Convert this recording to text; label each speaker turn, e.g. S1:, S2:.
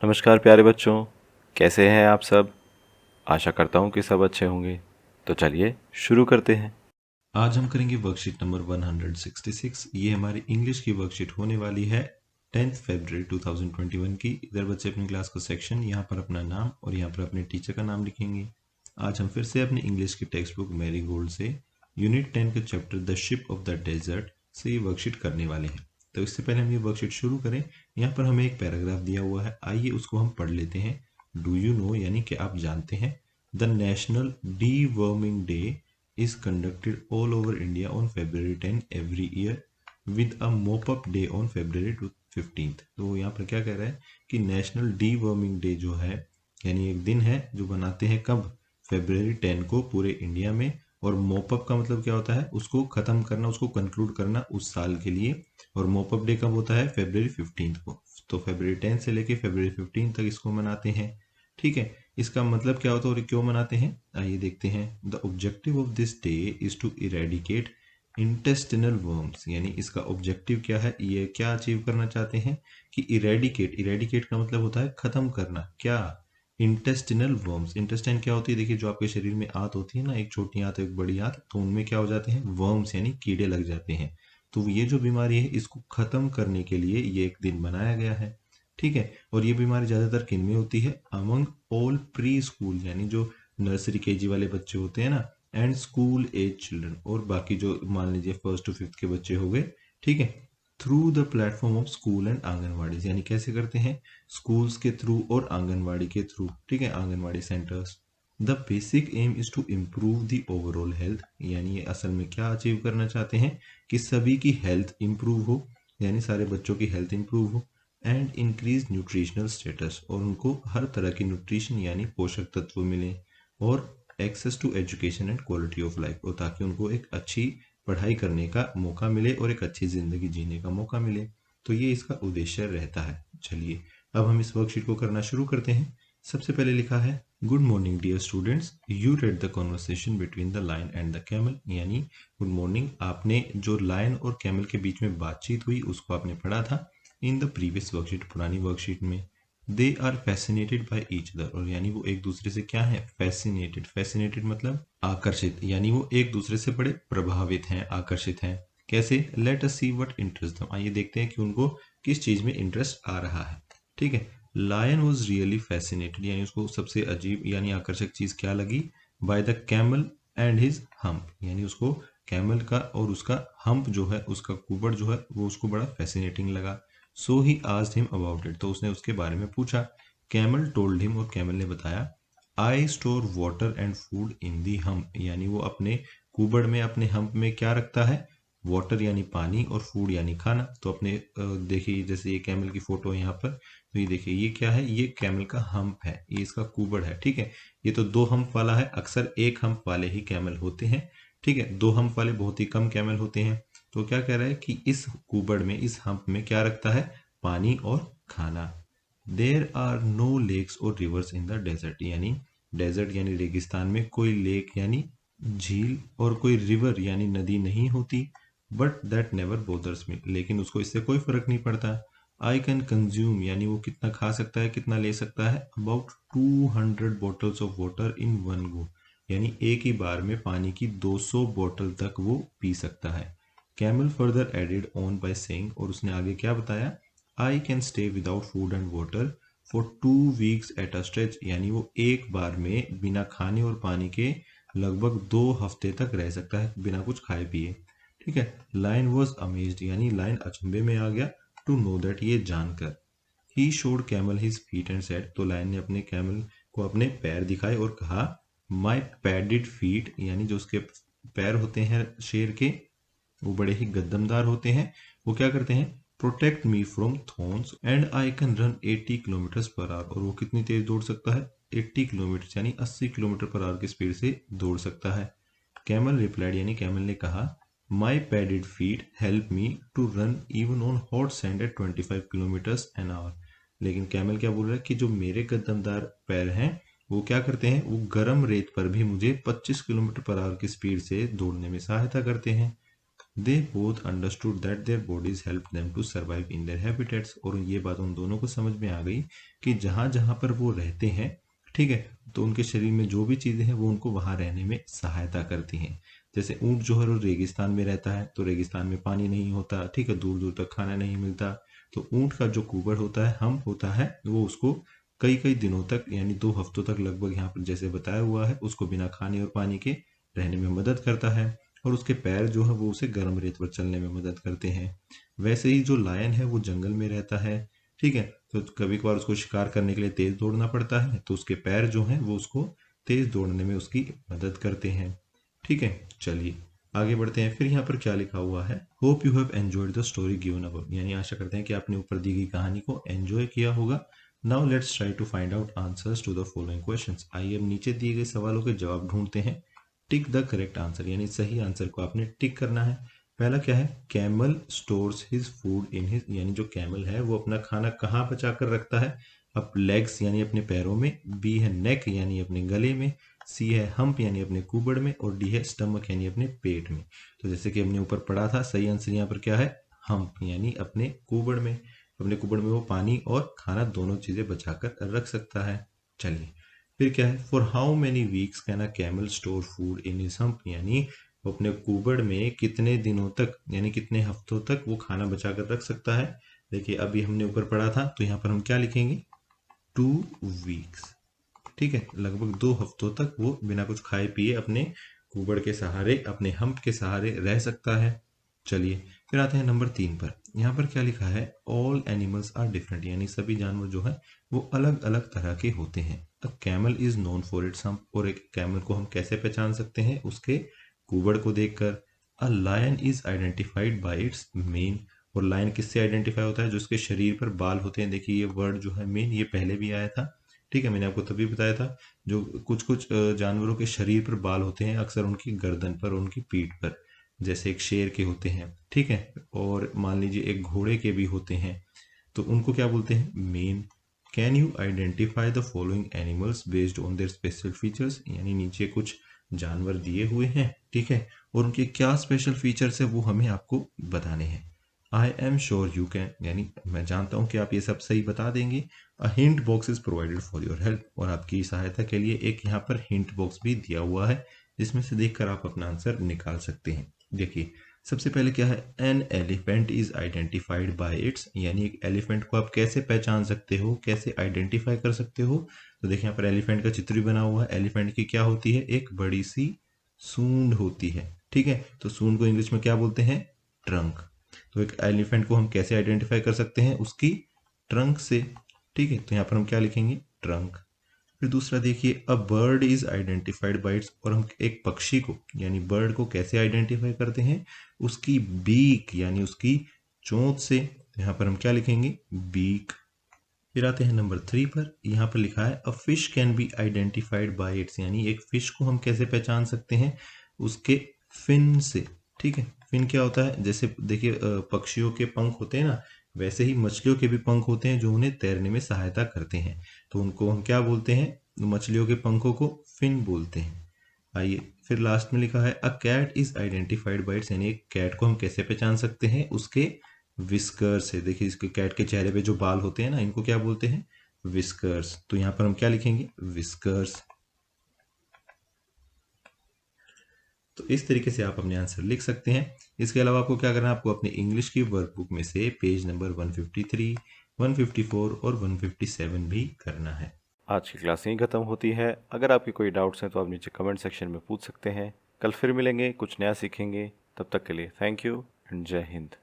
S1: नमस्कार प्यारे बच्चों, कैसे हैं आप सब। आशा करता हूँ कि सब अच्छे होंगे। तो चलिए शुरू करते हैं।
S2: आज हम करेंगे वर्कशीट नंबर 166। ये हमारी इंग्लिश की वर्कशीट होने वाली है 10 फरवरी 2021 की। इधर बच्चे अपनी क्लास का सेक्शन, यहाँ पर अपना नाम और यहाँ पर अपने टीचर का नाम लिखेंगे। आज हम फिर से अपनी इंग्लिश की टेक्स्ट बुक मैरी गोल्ड से यूनिट 10 के chapter the ship of the desert से ये वर्कशीट करने वाले हैं। तो इससे पहले हम ये वर्कशीट शुरू करें, यहाँ पर हमें एक पैराग्राफ दिया हुआ है, आइए उसको हम पढ़ लेते हैं। डू यू नो यानी कि आप जानते हैं, the national D worming day is conducted all over India on February 10 every year with a mop-up day on February 15th। तो यहाँ पर क्या कह रहा है कि नेशनल डी वर्मिंग डे जो है, यानी एक दिन है जो बनाते हैं कब, फेब्रवरी 10 को पूरे इंडिया में। और मोपअप का मतलब क्या होता है, उसको खत्म करना, उसको कंक्लूड करना उस साल के लिए। और मोपअप डे कब होता है, फेब्रवरी 15 को। तो फेब्रवरी 10 से लेके फेब्रवरी 15 तक इसको मनाते हैं। ठीक है, इसका मतलब क्या होता है और क्यों मनाते हैं, आइए देखते हैं। The objective of this day is to eradicate intestinal worms, यानी इसका ऑब्जेक्टिव क्या है, ये क्या अचीव करना चाहते हैं कि इरेडिकेट, इरेडिकेट का मतलब होता है खत्म करना, क्या, इंटेस्टिनल वर्म्स। इंटेस्टाइन क्या होती है, देखिए जो आपके शरीर में आंत होती है ना, एक छोटी आंत एक बड़ी आंत, तो उनमें क्या हो जाते हैं, वर्म्स यानी कीड़े लग जाते हैं। तो ये जो बीमारी है इसको खत्म करने के लिए ये एक दिन बनाया गया है। ठीक है, और ये बीमारी ज़्यादातर किन में होती है, अमंग ऑल प्री स्कूल, यानी जो नर्सरी केजी वाले बच्चे होते हैं ना, एंड स्कूल एज चिल्ड्रन, और बाकी जो मान लीजिए फर्स्ट टू फिफ्थ के बच्चे हो गए। ठीक है, through the platform of school and anganwadi, यानी कैसे करते हैं, स्कूल्स के थ्रू और आंगनवाड़ी के थ्रू। ठीक है, Anganwadi centres. The basic aim is to improve the overall health, यानी ये असल में क्या अचीव करना चाहते हैं कि सभी की हेल्थ इंप्रूव हो, यानी सारे बच्चों की हेल्थ इंप्रूव हो। एंड इंक्रीज न्यूट्रिशनल स्टेटस, और उनको हर तरह की न्यूट्रिशन यानी पोषक तत्व मिले। और access to education and quality of life, और ताकि उनको एक अच्छी पढ़ाई करने का मौका मिले और एक अच्छी ज़िंदगी जीने का मौका मिले। तो ये इसका उद्देश्य रहता है। चलिए अब हम इस वर्कशीट को करना शुरू करते हैं। सबसे पहले लिखा है, good morning dear students, you read the conversation between the lion and the camel, यानी गुड मॉर्निंग, आपने जो लायन और कैमल के बीच में बातचीत हुई उसको आपने पढ़ा था इन द प्रीवियस वर्कशीट, पुरानी वर्कशीट में। They are fascinated by each other, और यानी वो एक दूसरे से क्या है, फैसिनेटेड, फैसिनेटेड मतलब आकर्षित, यानी वो एक दूसरे से बड़े प्रभावित हैं, आकर्षित हैं। कैसे, let us see what interest them, आइए देखते हैं कि उनको किस चीज में इंटरेस्ट आ रहा है। ठीक है, लायन वॉज रियली फैसिनेटेड, यानी उसको सबसे अजीब यानी आकर्षक चीज क्या लगी, by the camel and his hump, यानी उसको कैमल का और उसका हम्प जो है, उसका कुबड़ जो है, वो उसको बड़ा फैसिनेटिंग लगा। So he asked him about it, तो उसने उसके बारे में पूछा। कैमल टोल्ड हिम, और कैमल ने बताया, I store water and food in the hump, यानी वो अपने कुबड़ में, अपने हम्प में क्या रखता है, वाटर यानी पानी और फूड यानी खाना। तो अपने देखिए जैसे ये कैमल की फोटो है यहाँ पर, तो ये देखिए ये क्या है, ये कैमल का हम्प है, ये इसका कुबड़ है। ठीक है, ये तो दो हम्प वाला है, अक्सर एक हम्प वाले ही कैमल होते हैं। ठीक है, दो हम्प वाले बहुत ही कम कैमल होते हैं। तो क्या कह रहा है कि इस कुबड़ में, इस हम्प में क्या रखता है, पानी और खाना। देर आर नो लेक्स और रिवर्स इन द डेजर्ट, यानी डेजर्ट यानी रेगिस्तान में कोई लेक यानी झील और कोई रिवर यानी नदी नहीं होती। बट दैट नेवर बोदर्स मी, लेकिन उसको इससे कोई फर्क नहीं पड़ता। आई कैन कंज्यूम, यानी वो कितना खा सकता है, कितना ले सकता है, about 200 bottles of water in one go, यानी एक ही बार में पानी की 200 बोतल तक वो पी सकता है। Camel further added on by saying, और उसने आगे क्या बताया, I can stay without food and water for 2 weeks at a stretch, यानी वो एक बार में बिना खाने और पानी के लगभग 2 हफ्ते तक रह सकता है बिना कुछ खाए पिए। ठीक है, लाइन वॉज अमेज्ड, यानी लाइन अचंभे में आ गया, टू नो दैट, ये जानकर। He showed camel his feet and said, तो लायन ने अपने कैमल को अपने पैर दिखाए और कहा, माई पैडिड फीट, यानी जो उसके पैर होते हैं शेर के, वो बड़े ही गद्दमदार होते हैं। वो क्या करते हैं, protect me from thorns and I can run 80 kilometre per hour, और वो कितनी तेज दौड़ सकता है, 80 किलोमीटर यानी 80 किलोमीटर पर आवर की स्पीड से दौड़ सकता है। कैमल रिप्लाइड, यानी कैमल ने कहा, my padded feet help me to run even on hot sand at 25 kilometres an hour, लेकिन कैमल क्या बोल रहा है कि जो मेरे कदमदार पैर हैं वो क्या करते हैं, वो गर्म रेत पर भी मुझे 25 किलोमीटर पर आवर की स्पीड से दौड़ने में सहायता करते हैं। They both understood that their bodies help them to survive in their habitats. और ये बात उन दोनों को समझ में आ गई कि जहाँ जहाँ पर वो रहते हैं, ठीक है, तो उनके शरीर में जो भी चीज़ें हैं वो उनको वहाँ रहने में सहायता करती हैं। जैसे ऊँट जो है वो रेगिस्तान में रहता है, तो रेगिस्तान में पानी नहीं होता, ठीक है, दूर दूर तक खाना नहीं मिलता, तो ऊँट का जो कुबड़ होता है, हम्प होता है, वो उसको कई कई दिनों तक यानी 2 हफ्तों तक लगभग यहाँ पर जैसे बताया हुआ है, उसको बिना खाने और पानी के रहने में मदद करता है। और उसके पैर जो है वो उसे गर्म रेत पर चलने में मदद करते हैं। वैसे ही जो लायन है वो जंगल में रहता है, ठीक है, तो कभी कभार उसको शिकार करने के लिए तेज दौड़ना पड़ता है, तो उसके पैर जो हैं वो उसको तेज दौड़ने में उसकी मदद करते हैं। ठीक है, चलिए आगे बढ़ते हैं। फिर यहाँ पर क्या लिखा हुआ है, hope you have enjoyed the story given above, यानी आशा करते हैं कि आपने ऊपर दी गई कहानी को एंजॉय किया होगा। Now let's try to find out answers to the following questions. आइए अब नीचे दिए गए सवालों के जवाब ढूंढते हैं। टिक द करेक्ट आंसर, यानी सही आंसर को आपने टिक करना है। पहला क्या है, camel stores his food in his, यानी जो कैमल है वो अपना खाना कहाँ बचा कर रखता है, अब लेग्स यानी अपने पैरों में, बी है नेक यानी अपने गले में, सी है हम्प यानी अपने कुबड़ में, और डी है स्टमक यानी अपने पेट में। तो जैसे कि हमने ऊपर पढ़ा था, सही आंसर यहाँ पर क्या है, हम्प यानी अपने कुबड़ में। अपने कुबड़ में वो पानी और खाना दोनों चीजें बचाकर रख सकता है। चलिए फिर क्या है, for how many weeks can a camel store food in his hump, यानी वो अपने कुबड़ में कितने दिनों तक यानी कितने हफ्तों तक वो खाना बचा कर रख सकता है। देखिए अभी हमने ऊपर पढ़ा था, तो यहाँ पर हम क्या लिखेंगे, 2 वीक्स, ठीक है, लगभग 2 हफ्तों तक वो बिना कुछ खाए पिए अपने कुबड़ के सहारे, अपने हम्प के सहारे रह सकता है। चलिए फिर आते हैं नंबर 3 पर। यहाँ पर क्या लिखा है, ऑल एनिमल्स आर डिफरेंट, यानी सभी जानवर जो है वो अलग अलग तरह के होते हैं। A camel is known for its hump, और एक कैमल को हम कैसे पहचान सकते हैं, उसके कुबड़ को देखकर। A lion is identified by its mane, और लायन किससे आइडेंटिफाई होता है, जो उसके शरीर पर बाल होते हैं। देखिए ये वर्ड जो है मेन, ये पहले भी आया था, ठीक है, मैंने आपको तभी बताया था। जो कुछ कुछ जानवरों के शरीर पर बाल होते हैं, अक्सर उनकी गर्दन पर, उनकी पीठ पर, जैसे एक शेर के होते हैं, ठीक है, और मान लीजिए एक घोड़े के भी होते हैं, तो उनको क्या बोलते हैं, main. Can you identify the following animals based on their special features, यानी नीचे कुछ जानवर दिए हुए हैं, ठीक है, और उनके क्या स्पेशल फीचर्स है वो हमें आपको बताने हैं। I am sure you can, यानी मैं जानता हूं कि आप ये सब सही बता देंगे। A hint box is provided for your help, और आपकी सहायता के लिए एक यहाँ पर हिंट बॉक्स भी दिया हुआ है, जिसमें से देखकर आप अपना आंसर निकाल सकते हैं। देखिए सबसे पहले क्या है, an elephant is identified by its, यानी एक एलिफेंट को आप कैसे पहचान सकते हो, कैसे आइडेंटिफाई कर सकते हो। तो देखिए यहाँ पर एलिफेंट का चित्र भी बना हुआ है। एलिफेंट की क्या होती है, एक बड़ी सी सूंड होती है, ठीक है, तो सूंड को इंग्लिश में क्या बोलते हैं, ट्रंक। तो एक एलिफेंट को हम कैसे आइडेंटिफाई कर सकते हैं, उसकी ट्रंक से, ठीक है, तो यहाँ पर हम क्या लिखेंगे, ट्रंक। फिर दूसरा देखिए, a bird is identified by it's, और हम एक पक्षी को यानी बर्ड को कैसे आइडेंटिफाई करते हैं, उसकी बीक यानी उसकी चोंच से। यहाँ पर हम क्या लिखेंगे, बीक। फिर आते हैं नंबर 3 पर। यहाँ पर लिखा है, a fish can be identified by its, यानी एक फिश को हम कैसे पहचान सकते हैं, उसके फिन से, ठीक है। फिन क्या होता है, जैसे देखिए पक्षियों के पंख होते हैं ना, वैसे ही मछलियों के भी पंख होते हैं जो उन्हें तैरने में सहायता करते हैं, तो उनको हम क्या बोलते हैं, मछलियों के पंखों को फिन बोलते हैं। आइए फिर लास्ट में लिखा है, a cat is identified by its, यानी एक कैट को हम कैसे पहचान सकते हैं, उसके विस्कर्स है। देखिए इसके कैट के चेहरे पे जो बाल होते हैं ना, इनको क्या बोलते हैं, विस्कर्स। तो यहाँ पर हम क्या लिखेंगे, विस्कर्स। तो इस तरीके से आप अपने आंसर लिख सकते हैं। इसके अलावा आपको क्या करना है, आपको अपने इंग्लिश की वर्कबुक में से पेज नंबर 153, 154 और 157 भी करना है।
S1: आज की क्लास यहीं ख़त्म होती है। अगर आपके कोई डाउट्स हैं तो आप नीचे कमेंट सेक्शन में पूछ सकते हैं। कल फिर मिलेंगे, कुछ नया सीखेंगे। तब तक के लिए थैंक यू एंड जय हिंद।